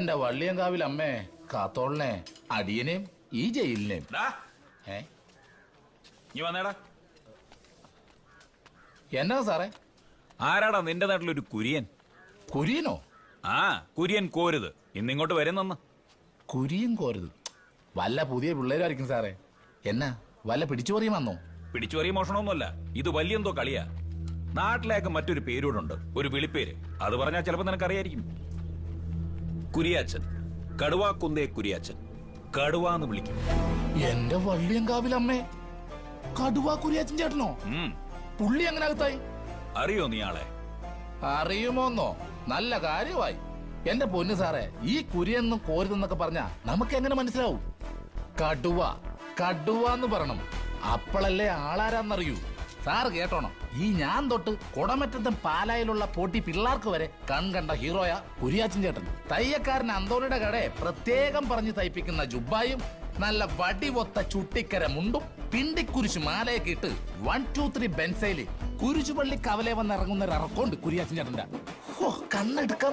എന്റെ വള്ളിയങ്കാവിൽ അമ്മേ കാത്തോളിനെ അടിയനെയും ഈ ജയിലിനെയും. നീ വന്നേടാ. എന്നാ സാറേ? ആരാടാ നിന്റെ നാട്ടിലൊരു കുര്യൻ? കുര്യനോ? ആ, കുര്യൻ കോരുത്. ഇന്നിങ്ങോട്ട് വരുന്നെന്ന്. കുരിയും കോരുത് വല്ല പുതിയ പിള്ളേരായിരിക്കും സാറേ. എന്നാ വല്ല പിടിച്ചു പറിയും വന്നോ? പിടിച്ചു പറിയ മോഷണമൊന്നുമല്ല, ഇത് വലിയെന്തോ കളിയാ. നാട്ടിലേക്ക് മറ്റൊരു പേരൂടുണ്ട്, ഒരു വിളിപ്പേര്. അത് പറഞ്ഞാൽ ചിലപ്പോ നിനക്കറിയായിരിക്കും. കുരിയാച്ചൻ, കടുവാക്കുന്തേ കുരിയാച്ചൻ. കടുവാന്ന് വിളിക്കും. എന്റെ വള്ളിയങ്കാവിൽ അമ്മേ, കടുവാ കുരിയാച്ചൻ ചേട്ടനോ? പുള്ളി എങ്ങനെ അകത്തായി? അറിയോ നീ ആളെ? അറിയുമോന്നോ? നല്ല കാര്യമായി. എന്റെ പൊന്നു സാറേ, ഈ കുരിയെന്നും കോരുതെന്നൊക്കെ പറഞ്ഞാ നമുക്ക് എങ്ങനെ മനസ്സിലാവും? കടുവ കടുവാന്ന് പറയണം, അപ്പോഴല്ലേ ആളാരാന്നറിയൂ. സാറ് കേട്ടോണം, ഈ ഞാൻ തൊട്ട് കുടമറ്റത്തും പാലായിലുള്ള പോട്ടി പിള്ളേർക്ക് വരെ കണ്ട ഹീറോയാ കുരിയാച്ചൻ ചേട്ടൻ. തയ്യക്കാരൻ അന്തോണിയുടെ കടയെ പ്രത്യേകം പറഞ്ഞ് തയ്പ്പിക്കുന്ന ജുബായും നല്ല വടിവൊത്ത ചുട്ടിക്കര മുണ്ടും പിണ്ടിക്കുരിശ് മാലയൊക്കെ ഇട്ട് 1 2 3 ബെൻസൈല് കുരിശുപള്ളി കവലെ വന്നിറങ്ങുന്ന ഒരു ഇറക്കമുണ്ട് കുരിയാച്ചൻ ചേട്ടന്റെ. കണ്ണെടുക്കാൻ